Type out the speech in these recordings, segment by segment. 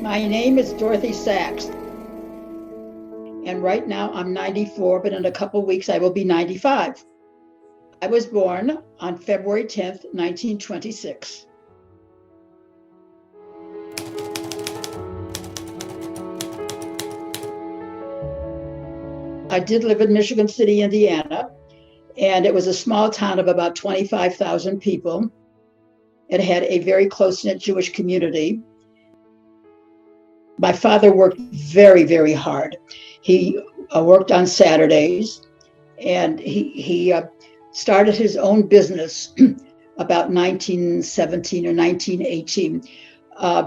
My name is Dorothy Saxe, and right now I'm 94, but in a couple weeks I will be 95. I was born on February 10th, 1926. I did live in Michigan City, Indiana, and it was a small town of about 25,000 people. It had a very close-knit Jewish community. My father worked very, very hard. He worked on Saturdays, and he started his own business about 1917 or 1918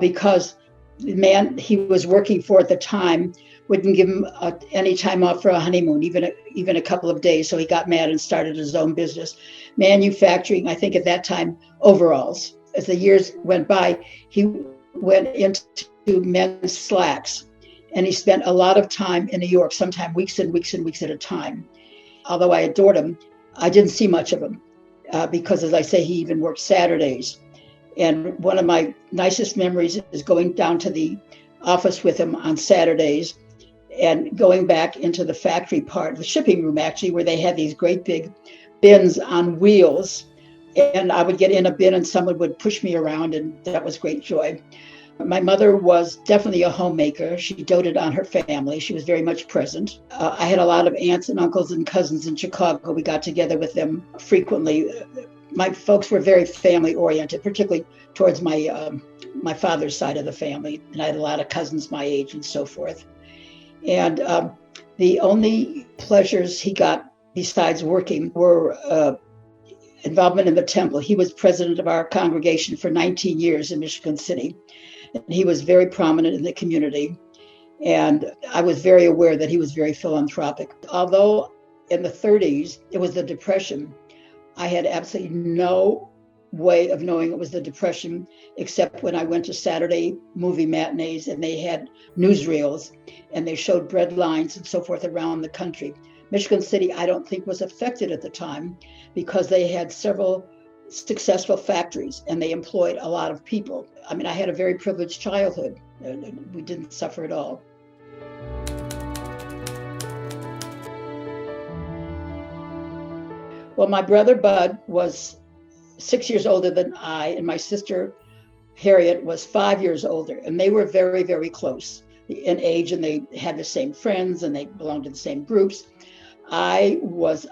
because the man he was working for at the time wouldn't give him any time off for a honeymoon, even a couple of days. So he got mad and started his own business, manufacturing, I think at that time, overalls. As the years went by, he went into men's slacks, and he spent a lot of time in New York, sometimes weeks and weeks and weeks at a time. Although I adored him, I didn't see much of him because, as I say, he even worked Saturdays. And one of my nicest memories is going down to the office with him on Saturdays and going back into the factory part, the shipping room actually, where they had these great big bins on wheels. And I would get in a bin and someone would push me around, and that was great joy. My mother was definitely a homemaker. She doted on her family. She was very much present. I had a lot of aunts and uncles and cousins in Chicago. We got together with them frequently. My folks were very family oriented, particularly towards my father's side of the family. And I had a lot of cousins my age and so forth. And the only pleasures he got besides working were involvement in the temple. He was president of our congregation for 19 years in Michigan City. And he was very prominent in the community. And I was very aware that he was very philanthropic. Although in the 30s, it was the Depression, I had absolutely no way of knowing it was the Depression, except when I went to Saturday movie matinees and they had newsreels and they showed bread lines and so forth around the country. Michigan City, I don't think, was affected at the time because they had several successful factories and they employed a lot of people. I mean, I had a very privileged childhood. We didn't suffer at all. Well, my brother Bud was 6 years older than I, and my sister Harriet was 5 years older, and they were very, very close in age, and they had the same friends and they belonged to the same groups. I was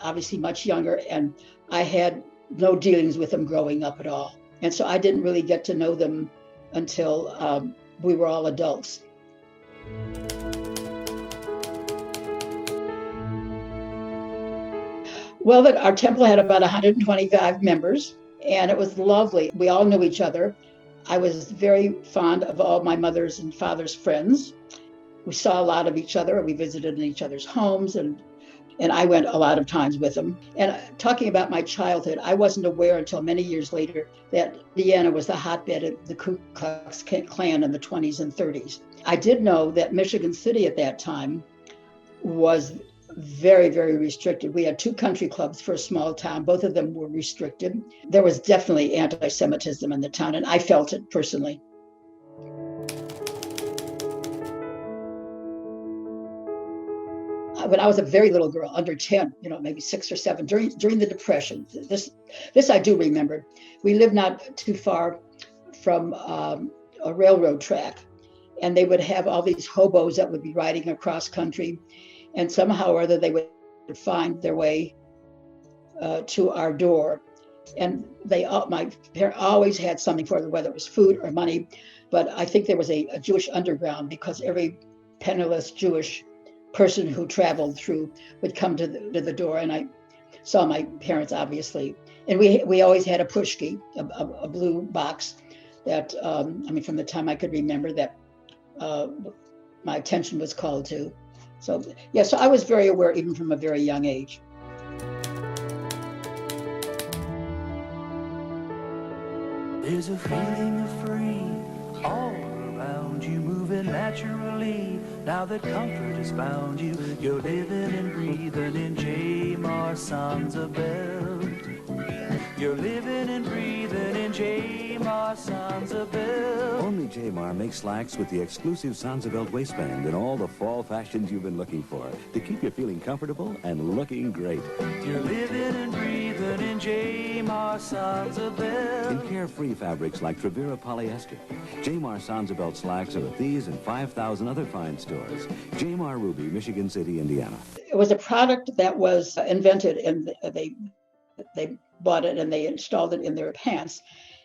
obviously much younger, and I had no dealings with them growing up at all. And so I didn't really get to know them until we were all adults. Well, our temple had about 125 members, and it was lovely. We all knew each other. I was very fond of all my mother's and father's friends. We saw a lot of each other. We visited in each other's homes, and I went a lot of times with them. And talking about my childhood, I wasn't aware until many years later that Indiana was the hotbed of the Ku Klux Klan in the 20s and 30s. I did know that Michigan City at that time was very, very restricted. We had two country clubs for a small town. Both of them were restricted. There was definitely anti-Semitism in the town, and I felt it personally. When I was a very little girl, under 10, maybe 6 or 7, during the Depression, this I do remember. We lived not too far from a railroad track, and they would have all these hobos that would be riding across country, and somehow or other they would find their way to our door. And my parents always had something for them, whether it was food or money. But I think there was a Jewish underground, because every penniless Jewish person who traveled through would come to the door, and I saw my parents obviously. And we always had a pushki, a blue box that from the time I could remember, that my attention was called to. So I was very aware even from a very young age. There's a feeling of free all around you, moving naturally. Now that comfort has found you, you're living and breathing in J. Mar songs of belt. You're living and breathing in J-Mar Sanzabelt. Only J-Mar makes slacks with the exclusive Sanzabelt waistband and all the fall fashions you've been looking for to keep you feeling comfortable and looking great. You're living and breathing in J-Mar Sanzabelt. In carefree fabrics like Trevira polyester, J-Mar Sanzabelt slacks are at these and 5,000 other fine stores. J-Mar Ruby, Michigan City, Indiana. It was a product that was invented, and they bought it and they installed it in their pants.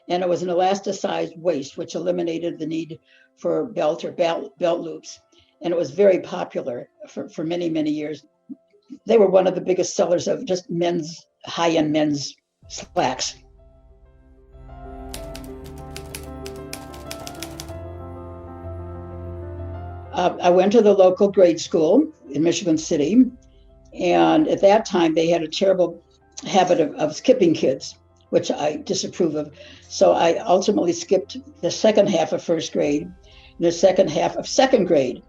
And it was an elasticized waist, which eliminated the need for belt or belt loops. And it was very popular for many, many years. They were one of the biggest sellers of just high-end men's slacks. I went to the local grade school in Michigan City. And at that time, they had a terrible habit of skipping kids, which I disapprove of. So I ultimately skipped the second half of first grade and the second half of second grade.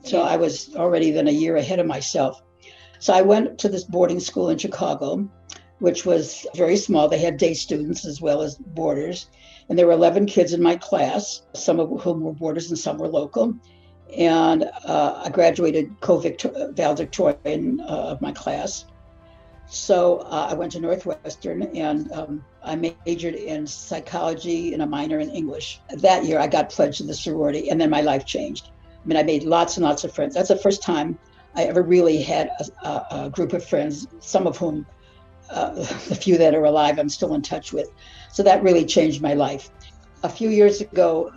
So I was already then a year ahead of myself. So I went to this boarding school in Chicago, which was very small. They had day students as well as boarders. And there were 11 kids in my class, some of whom were boarders and some were local. And I graduated valedictorian of my class. So I went to Northwestern and I majored in psychology and a minor in English. That year I got pledged to the sorority and then my life changed. I mean, I made lots and lots of friends. That's the first time I ever really had a group of friends, some of whom, the few that are alive, I'm still in touch with. So that really changed my life. A few years ago,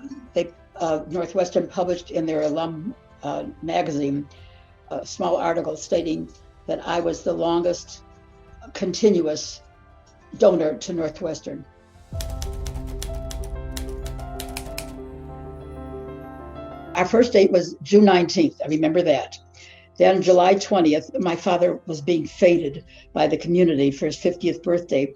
Northwestern published in their alum magazine a small article stating that I was the longest continuous donor to Northwestern. Our first date was June 19th. I remember that. Then July 20th, my father was being feted by the community for his 50th birthday.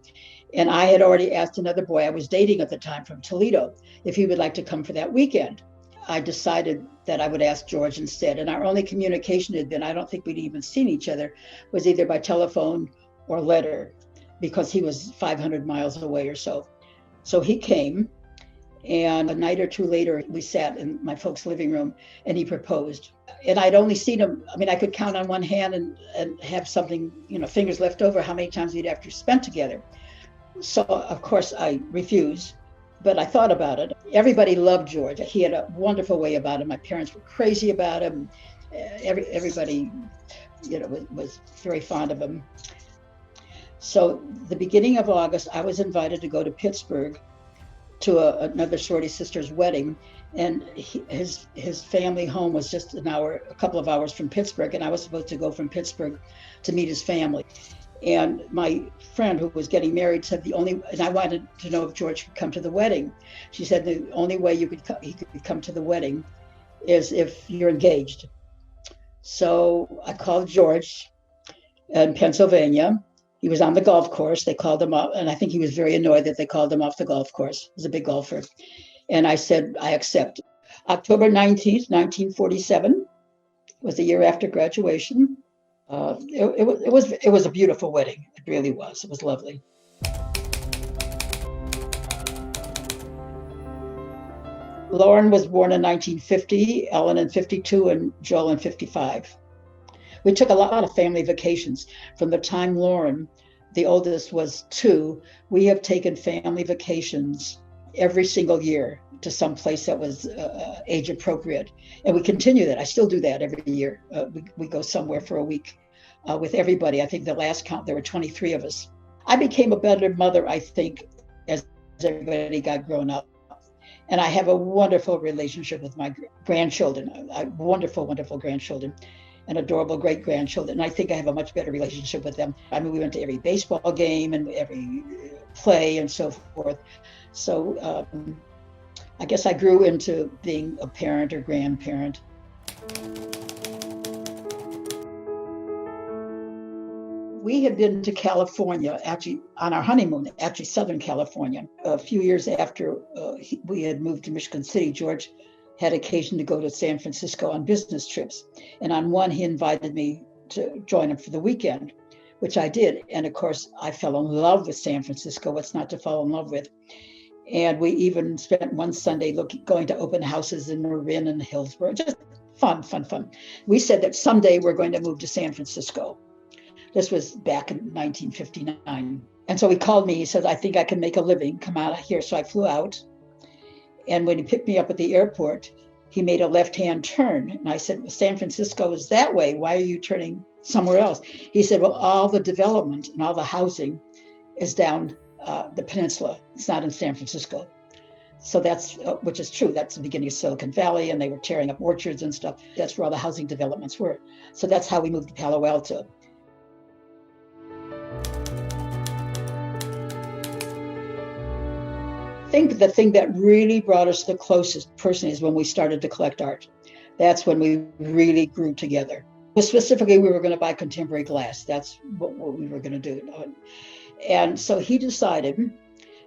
And I had already asked another boy I was dating at the time from Toledo if he would like to come for that weekend. I decided that I would ask George instead. And our only communication had been, I don't think we'd even seen each other, was either by telephone or letter, because he was 500 miles away or so. So he came, and a night or two later, we sat in my folks' living room and he proposed. And I'd only seen him, I mean, I could count on one hand and have something, fingers left over, how many times we'd ever spent together. So, of course, I refused, but I thought about it. Everybody loved George. He had a wonderful way about him. My parents were crazy about him. Everybody, was very fond of him. So the beginning of August, I was invited to go to Pittsburgh to another sorority sister's wedding. And his family home was just a couple of hours from Pittsburgh. And I was supposed to go from Pittsburgh to meet his family. And my friend who was getting married said and I wanted to know if George could come to the wedding. She said the only way he could come to the wedding is if you're engaged. So I called George in Pennsylvania. He was on the golf course. They called him up, and I think he was very annoyed that they called him off the golf course. He was a big golfer. And I said, I accept. October 19th, 1947 was the year after graduation. It was a beautiful wedding. It really was. It was lovely. Lauren was born in 1950, Ellen in 52, and Joel in 55. We took a lot of family vacations. From the time Lauren, the oldest, was 2, we have taken family vacations every single year to some place that was age appropriate. And we continue that. I still do that every year. We go somewhere for a week with everybody. I think the last count, there were 23 of us. I became a better mother, I think, as everybody got grown up. And I have a wonderful relationship with my grandchildren, wonderful, wonderful grandchildren, and adorable great-grandchildren. And I think I have a much better relationship with them. I mean, we went to every baseball game and every play and so forth. So I guess I grew into being a parent or grandparent. We had been to California, actually on our honeymoon, actually Southern California. A few years after we had moved to Michigan City, George had occasion to go to San Francisco on business trips. And on one, he invited me to join him for the weekend, which I did. And of course, I fell in love with San Francisco. What's not to fall in love with? And we even spent one Sunday going to open houses in Marin and Hillsborough. Just fun. We said that someday we're going to move to San Francisco. This was back in 1959. And so he called me. He said, I think I can make a living. Come out of here. So I flew out. And when he picked me up at the airport, he made a left-hand turn. And I said, well, San Francisco is that way. Why are you turning somewhere else? He said, well, all the development and all the housing is down the peninsula. It's not in San Francisco. So that's, which is true. That's the beginning of Silicon Valley, and they were tearing up orchards and stuff. That's where all the housing developments were. So that's how we moved to Palo Alto. I think the thing that really brought us the closest personally is when we started to collect art. That's when we really grew together. But specifically, we were going to buy contemporary glass. That's what we were going to do. And so he decided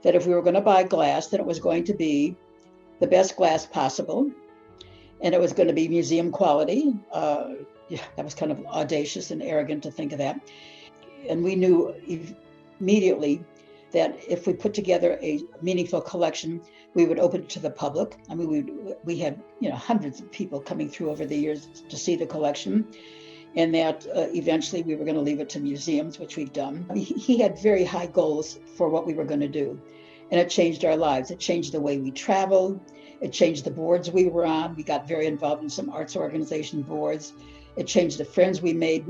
that if we were going to buy glass, that it was going to be the best glass possible, and it was going to be museum quality. That was kind of audacious and arrogant to think of that. And we knew immediately that if we put together a meaningful collection, we would open it to the public. I mean, we had hundreds of people coming through over the years to see the collection, and that eventually we were going to leave it to museums, which we've done. He had very high goals for what we were going to do, and it changed our lives. It changed the way we traveled. It changed the boards we were on. We got very involved in some arts organization boards. It changed the friends we made.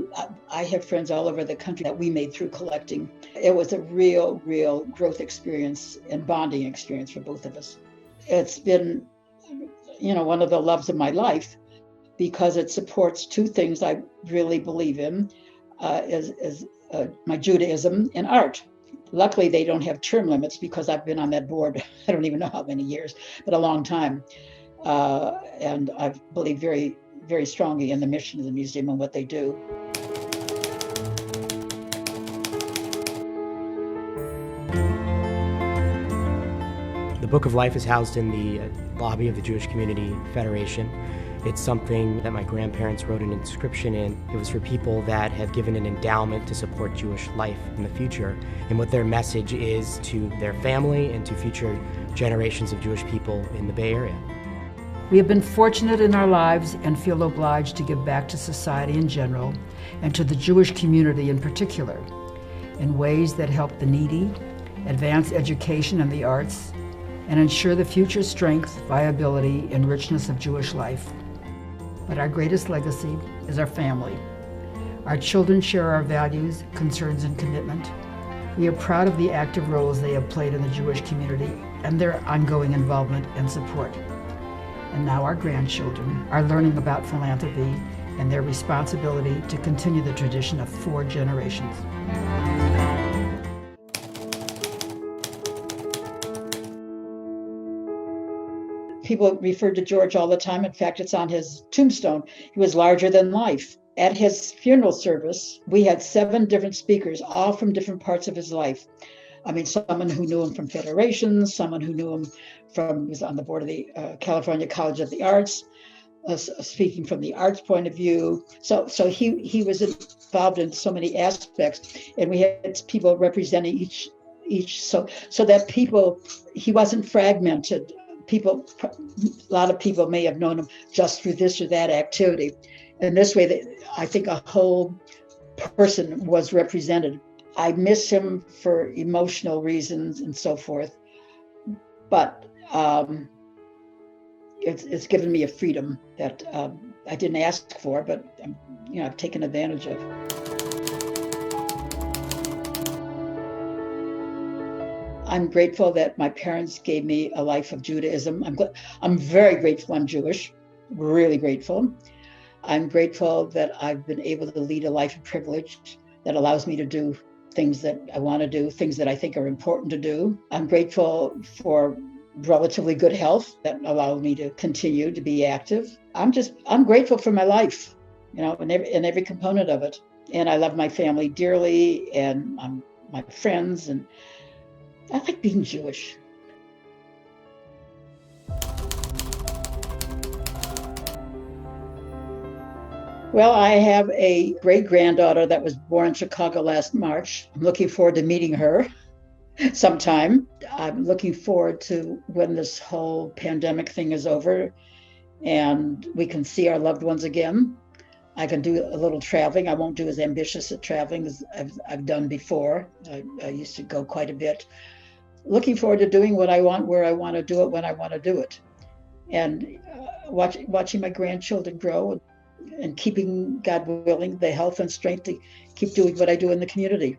I have friends all over the country that we made through collecting. It was a real growth experience and bonding experience for both of us. It's been, one of the loves of my life, because it supports two things I really believe in, is my Judaism and art. Luckily, they don't have term limits because I've been on that board, I don't even know how many years, but a long time. And I believe very, very strongly in the mission of the museum and what they do. The Book of Life is housed in the lobby of the Jewish Community Federation. It's something that my grandparents wrote an inscription in. It was for people that have given an endowment to support Jewish life in the future, and what their message is to their family and to future generations of Jewish people in the Bay Area. We have been fortunate in our lives and feel obliged to give back to society in general and to the Jewish community in particular in ways that help the needy, advance education and the arts, and ensure the future strength, viability, and richness of Jewish life. But our greatest legacy is our family. Our children share our values, concerns, and commitment. We are proud of the active roles they have played in the Jewish community and their ongoing involvement and support. And now our grandchildren are learning about philanthropy and their responsibility to continue the tradition of 4 generations. People referred to George all the time. In fact, it's on his tombstone. He was larger than life. At his funeral service, we had 7 different speakers, all from different parts of his life. I mean, someone who knew him from Federation, someone who knew him was on the board of the California College of the Arts, speaking from the arts point of view. So he was involved in so many aspects, and we had people representing each so that people, he wasn't fragmented. People, a lot of people may have known him just through this or that activity. And this way, I think a whole person was represented. I miss him for emotional reasons and so forth, but it's given me a freedom that I didn't ask for, but I've taken advantage of. I'm grateful that my parents gave me a life of Judaism. I'm very grateful I'm Jewish, really grateful. I'm grateful that I've been able to lead a life of privilege that allows me to do things that I want to do, things that I think are important to do. I'm grateful for relatively good health that allowed me to continue to be active. I'm grateful for my life, in every component of it. And I love my family dearly and my friends, and I like being Jewish. Well, I have a great-granddaughter that was born in Chicago last March. I'm looking forward to meeting her. sometime. I'm looking forward to when this whole pandemic thing is over and we can see our loved ones again. I can do a little traveling. I won't do as ambitious at traveling as I've done before. I used to go quite a bit. Looking forward to doing what I want, where I want to do it, when I want to do it. And watching my grandchildren grow and keeping, God willing, the health and strength to keep doing what I do in the community.